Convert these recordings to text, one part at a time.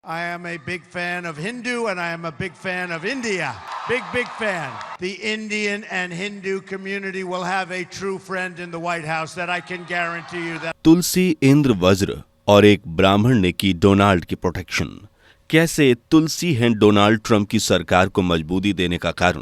I am a big fan of Hindu and I am a big fan of India. Big fan. The Indian and Hindu community will have a true friend in the White House that I can guarantee you that. तुलसी इंद्र वज्र और एक ब्राह्मण ने की Donald की protection. कैसे तुलसी है Donald Trump की सरकार को मजबूती देने का कारण।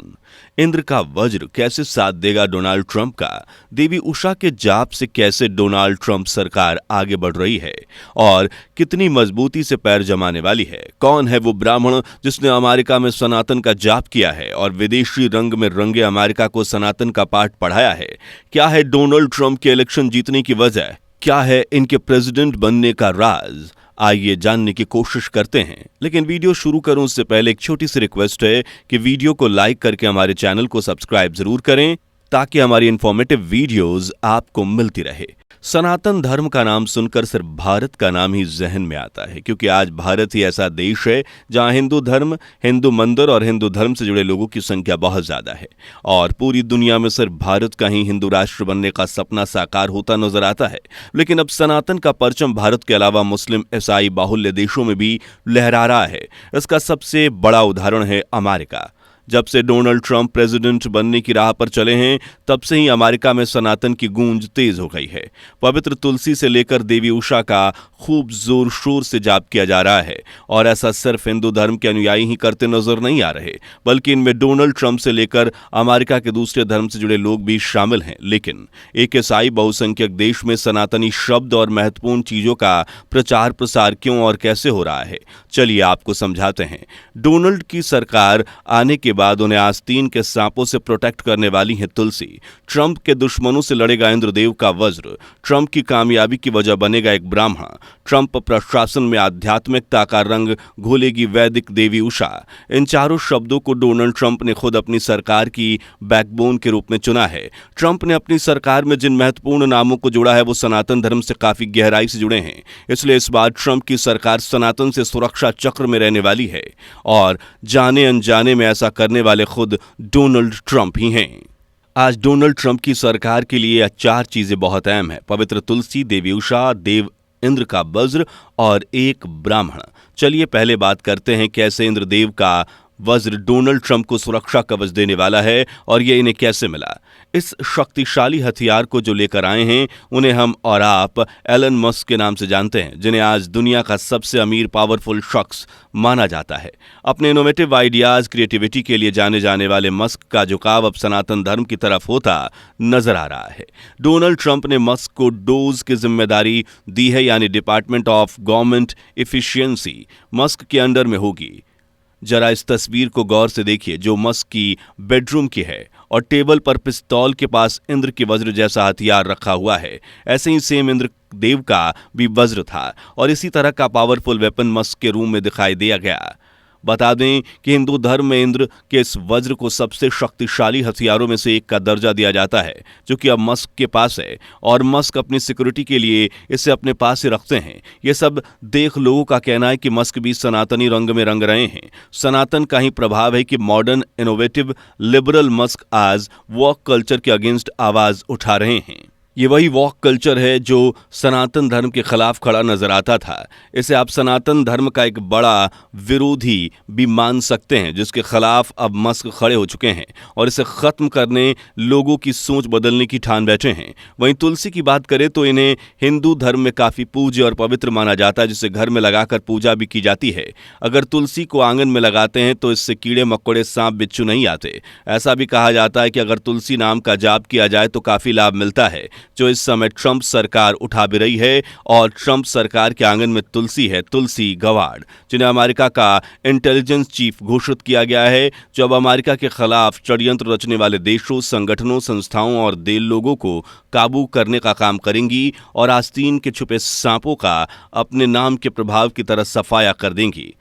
इंद्र का वज्र कैसे साथ देगा डोनाल्ड ट्रंप का। देवी उषा के जाप से कैसे डोनाल्ड ट्रंप सरकार आगे बढ़ रही है और कितनी मजबूती से पैर जमाने वाली है। कौन है वो ब्राह्मण जिसने अमेरिका में सनातन का जाप किया है और विदेशी रंग में रंगे अमेरिका को सनातन का पाठ पढ़ाया है। क्या है डोनाल्ड ट्रंप के इलेक्शन जीतने की वजह, क्या है इनके प्रेसिडेंट बनने का राज। आइए जानने की कोशिश करते हैं, लेकिन वीडियो शुरू करूं उससे पहले एक छोटी सी रिक्वेस्ट है कि वीडियो को लाइक करके हमारे चैनल को सब्सक्राइब जरूर करें ताकि हमारी इंफॉर्मेटिव वीडियोस आपको मिलती रहे। सनातन धर्म का नाम सुनकर सिर्फ भारत का नाम ही जहन में आता है, क्योंकि आज भारत ही ऐसा देश है जहां हिंदू धर्म, हिंदू मंदिर और हिंदू धर्म से जुड़े लोगों की संख्या बहुत ज्यादा है और पूरी दुनिया में सिर्फ भारत का ही हिंदू राष्ट्र बनने का सपना साकार होता नजर आता है। लेकिन अब सनातन का परचम भारत के अलावा मुस्लिम, ईसाई बाहुल्य देशों में भी लहरा रहा है। इसका सबसे बड़ा उदाहरण है अमेरिका। जब से डोनाल्ड ट्रंप प्रेसिडेंट बनने की राह पर चले हैं, तब से ही अमेरिका में सनातन की गूंज तेज हो गई है। पवित्र तुलसी से लेकर देवी उषा का खूब जोर शोर से जाप किया जा रहा है और ऐसा सिर्फ हिंदू धर्म के अनुयायी ही करते नजर नहीं आ रहे, बल्कि इनमें डोनाल्ड ट्रंप से लेकर अमेरिका के दूसरे धर्म से जुड़े लोग भी शामिल हैं। लेकिन एक ईसाई बहुसंख्यक देश में सनातनी शब्द और महत्वपूर्ण चीजों का प्रचार प्रसार क्यों और कैसे हो रहा है, चलिए आपको समझाते हैं। डोनाल्ड की सरकार आने के बाद उन्हें आस्तीन के सांपों से प्रोटेक्ट करने वाली है तुलसी। ट्रंप के दुश्मनों से लड़ेगा इंद्रदेव का वज्र। ट्रंप की कामयाबी की वजह बनेगा एक ब्राह्मण। ट्रंप प्रशासन में आध्यात्मिकता का रंग घोलेगी वैदिक देवी उषा। इन चारों शब्दों को डोनाल्ड ट्रंप ने खुद अपनी सरकार की बैकबोन के रूप में चुना है। ट्रंप ने अपनी सरकार में जिन महत्वपूर्ण नामों को जोड़ा है वो सनातन धर्म से काफी गहराई से जुड़े हैं। इसलिए इस बार ट्रंप की सरकार सनातन से सुरक्षा चक्र में रहने वाली है और जाने अनजाने में ऐसा करने वाले खुद डोनाल्ड ट्रंप ही हैं। आज डोनाल्ड ट्रंप की सरकार के लिए चार चीजें बहुत अहम है: पवित्र तुलसी, देवी उषा, देव इंद्र का वज्र और एक ब्राह्मण। चलिए पहले बात करते हैं कैसे इंद्रदेव का वज्र डोनाल्ड ट्रंप को सुरक्षा कवच देने वाला है और ये इन्हें कैसे मिला। इस शक्तिशाली हथियार को जो लेकर आए हैं उन्हें हम और आप एलन मस्क के नाम से जानते हैं, जिन्हें आज दुनिया का सबसे अमीर पावरफुल शख्स माना जाता है। अपने इनोवेटिव आइडियाज, क्रिएटिविटी के लिए जाने जाने वाले मस्क का झुकाव अब सनातन धर्म की तरफ होता नजर आ रहा है। डोनाल्ड ट्रंप ने मस्क को डोज की जिम्मेदारी दी है, यानी department of government efficiency Musk के अंडर में होगी। जरा इस तस्वीर को गौर से देखिए जो मस्क की बेडरूम की है और टेबल पर पिस्तौल के पास इंद्र के वज्र जैसा हथियार रखा हुआ है। ऐसे ही सेम इंद्र देव का भी वज्र था और इसी तरह का पावरफुल वेपन मस्क के रूम में दिखाई दिया गया। बता दें कि हिंदू धर्म में इंद्र के इस वज्र को सबसे शक्तिशाली हथियारों में से एक का दर्जा दिया जाता है, जो कि अब मस्क के पास है और मस्क अपनी सिक्योरिटी के लिए इसे अपने पास ही रखते हैं। ये सब देख लोगों का कहना है कि मस्क भी सनातनी रंग में रंग रहे हैं। सनातन का ही प्रभाव है कि मॉडर्न, इनोवेटिव, लिबरल मस्क आज वॉक कल्चर के अगेंस्ट आवाज उठा रहे हैं। ये वही वॉक कल्चर है जो सनातन धर्म के खिलाफ खड़ा नजर आता था। इसे आप सनातन धर्म का एक बड़ा विरोधी भी मान सकते हैं, जिसके खिलाफ अब मस्क खड़े हो चुके हैं और इसे खत्म करने लोगों की सोच बदलने की ठान बैठे हैं। वहीं तुलसी की बात करें तो इन्हें हिंदू धर्म में काफी पूज्य और पवित्र माना जाता है, जिसे घर में लगाकर पूजा भी की जाती है। अगर तुलसी को आंगन में लगाते हैं तो इससे कीड़े मकोड़े, सांप बिच्छू नहीं आते। ऐसा भी कहा जाता है कि अगर तुलसी नाम का जाप किया जाए तो काफी लाभ मिलता है, जो इस समय ट्रंप सरकार उठा भी रही है। और ट्रंप सरकार के आंगन में तुलसी है, तुलसी गवार्ड, जिन्हें अमेरिका का इंटेलिजेंस चीफ घोषित किया गया है, जो अब अमेरिका के खिलाफ षड्यंत्र रचने वाले देशों, संगठनों, संस्थाओं और देल लोगों को काबू करने का काम करेंगी और आस्तीन के छुपे सांपों का अपने नाम के प्रभाव की तरह सफाया कर देंगी।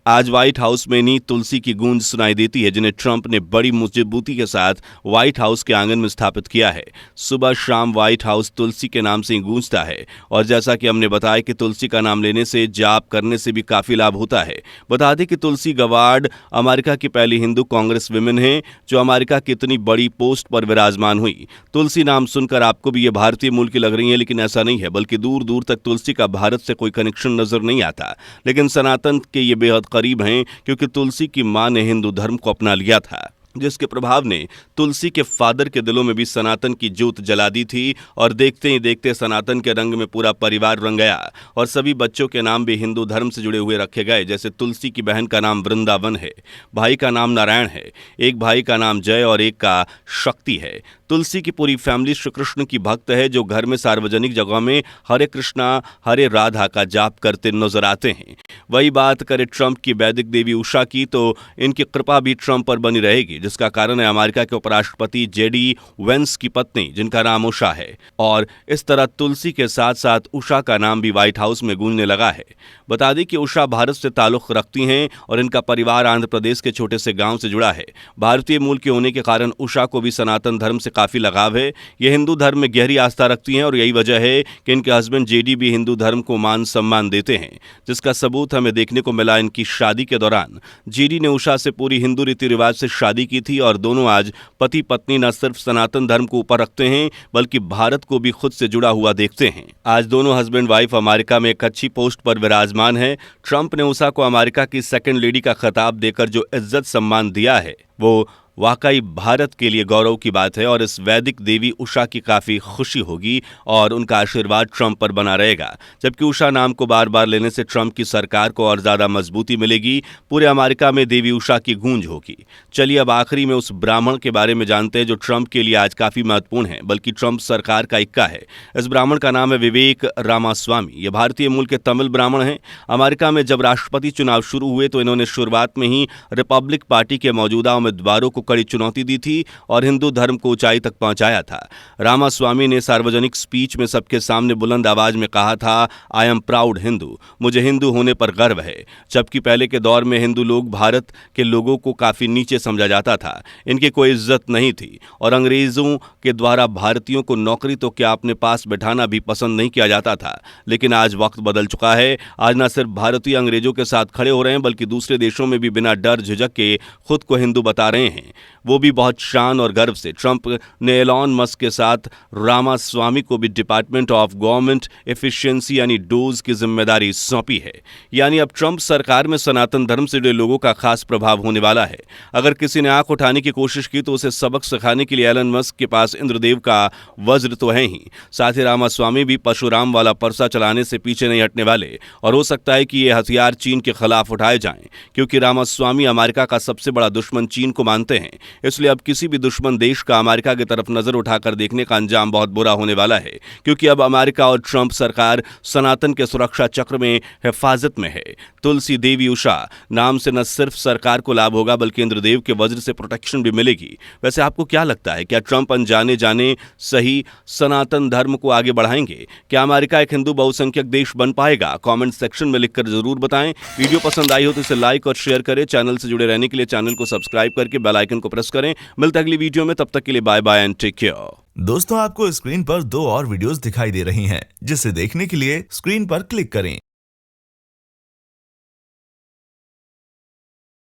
आज व्हाइट हाउस में नहीं तुलसी की गूंज सुनाई देती है, जिन्हें ट्रंप ने बड़ी मजबूती के साथ व्हाइट हाउस के आंगन में स्थापित किया है। सुबह शाम व्हाइट हाउस तुलसी के नाम से ही गूंजता है और जैसा कि हमने बताया कि तुलसी का नाम लेने से, जाप करने से भी काफी लाभ होता है। बता दें कि तुलसी गवार्ड अमेरिका की पहली हिंदू कांग्रेस विमेन है जो अमेरिका की इतनी बड़ी पोस्ट पर विराजमान हुई। तुलसी नाम सुनकर आपको भी ये भारतीय मूल की लग रही है, लेकिन ऐसा नहीं है, बल्कि दूर दूर तक तुलसी का भारत से कोई कनेक्शन नजर नहीं आता। लेकिन सनातन के ये बेहद करीब हैं क्योंकि तुलसी की मां ने हिंदू धर्म को अपना लिया था, जिसके प्रभाव ने तुलसी के फादर के दिलों में भी सनातन की ज्योत जला दी थी और देखते ही देखते सनातन के रंग में पूरा परिवार रंग गया और सभी बच्चों के नाम भी हिंदू धर्म से जुड़े हुए रखे गए। जैसे तुलसी की बहन का नाम वृंदावन है, भाई का नाम नारायण है, एक भाई का नाम जय और एक का शक्ति है। तुलसी की पूरी फैमिली श्री कृष्ण की भक्त है जो घर में सार्वजनिक जगह में हरे कृष्णा हरे राधा का जाप करते नजर आते हैं। वही बात करें ट्रंप की वैदिक देवी उषा की तो इनकी कृपा भी ट्रंप पर बनी रहेगी, जिसका कारण है अमेरिका के उपराष्ट्रपति जेडी वेंस की पत्नी जिनका नाम उषा है। और इस तरह तुलसी के साथ साथ उषा का नाम भी व्हाइट हाउस में गूंजने लगा है। बता दें कि उषा भारत से ताल्लुक रखती हैं और इनका परिवार आंध्र प्रदेश के छोटे से गांव से जुड़ा है। भारतीय मूल के होने के कारण उषा को भी सनातन धर्म से काफी लगाव है। ये हिंदू धर्म में गहरी आस्था रखती हैं और यही वजह है कि इनके हस्बैंड जेडी भी हिंदू धर्म को मान सम्मान देते हैं, जिसका सबूत हमें देखने को मिला इनकी शादी के दौरान। जेडी ने उषा से पूरी हिंदू रीति रिवाज से शादी की थी और दोनों आज पति पत्नी न सिर्फ सनातन धर्म को ऊपर रखते हैं बल्कि भारत को भी खुद से जुड़ा हुआ देखते हैं। आज दोनों हस्बैंड वाइफ अमेरिका में एक अच्छी पोस्ट पर विराजमान है। ट्रंप ने उषा को अमेरिका की सेकंड लेडी का खिताब देकर जो इज्जत सम्मान दिया है वो वाकई भारत के लिए गौरव की बात है और इस वैदिक देवी उषा की काफी खुशी होगी और उनका आशीर्वाद ट्रंप पर बना रहेगा। जबकि उषा नाम को बार बार लेने से ट्रंप की सरकार को और ज्यादा मजबूती मिलेगी। पूरे अमेरिका में देवी उषा की गूंज होगी। चलिए अब आखिरी में उस ब्राह्मण के बारे में जानते हैं जो ट्रंप के लिए आज काफी महत्वपूर्ण है, बल्कि ट्रंप सरकार का इक्का है। इस ब्राह्मण का नाम है विवेक रामास्वामी। ये भारतीय मूल के तमिल ब्राह्मण हैं। अमेरिका में जब राष्ट्रपति चुनाव शुरू हुए तो इन्होंने शुरुआत में ही रिपब्लिक पार्टी के मौजूदा उम्मीदवारों को कड़ी चुनौती दी थी और हिंदू धर्म को ऊंचाई तक पहुंचाया था। रामास्वामी ने सार्वजनिक स्पीच में सबके सामने बुलंद आवाज में कहा था, आई एम प्राउड हिंदू, मुझे हिंदू होने पर गर्व है। जबकि पहले के दौर में हिंदू लोग भारत के लोगों को काफी नीचे समझा जाता था, इनकी कोई इज्जत नहीं थी और अंग्रेजों के द्वारा भारतीयों को नौकरी तो क्या अपने पास बैठाना भी पसंद नहीं किया जाता था। लेकिन आज वक्त बदल चुका है। आज न सिर्फ भारतीय अंग्रेजों के साथ खड़े हो रहे हैं बल्कि दूसरे देशों में भी बिना डर झिझक के खुद को हिंदू बता रहे हैं, वो भी बहुत शान और गर्व से। ट्रंप ने एलॉन मस्क के साथ रामास्वामी को भी डिपार्टमेंट ऑफ गवर्नमेंट एफिशिएंसी यानी डोज की जिम्मेदारी सौंपी है। यानी अब ट्रंप सरकार में सनातन धर्म से जुड़े लोगों का खास प्रभाव होने वाला है। अगर किसी ने आंख उठाने की कोशिश की तो उसे सबक सिखाने के लिए एलन मस्क के पास इंद्रदेव का वज्र तो है ही, साथ ही रामास्वामी भी परशुराम वाला परसा चलाने से पीछे नहीं हटने वाले और हो सकता है कि ये हथियार चीन के खिलाफ उठाए जाएं, क्योंकि रामास्वामी अमेरिका का सबसे बड़ा दुश्मन चीन को मानते हैं। इसलिए अब किसी भी दुश्मन देश का अमेरिका की तरफ नजर उठाकर देखने का अंजाम बहुत बुरा होने वाला है, क्योंकि अब अमेरिका और ट्रंप सरकार सनातन के सुरक्षा चक्र में हिफाजत में है। तुलसी देवी उषा नाम से न सिर्फ सरकार को लाभ होगा बल्कि इंद्रदेव के वज्र से प्रोटेक्शन भी मिलेगी। वैसे आपको क्या लगता है, क्या ट्रंप अनजाने जाने सही सनातन धर्म को आगे बढ़ाएंगे? क्या अमेरिका एक हिंदू बहुसंख्यक देश बन पाएगा? कमेंट सेक्शन में लिखकर जरूर बताएं। वीडियो पसंद आई हो तो इसे लाइक और शेयर करें। चैनल से जुड़े रहने के लिए चैनल को सब्सक्राइब करके बेल आइकन को प्रेस करें। मिलते हैं अगली वीडियो में, तब तक के लिए bye bye and take care. दोस्तों, आपको स्क्रीन पर 2 और वीडियोस दिखाई दे रही हैं, जिसे देखने के लिए स्क्रीन पर क्लिक करें।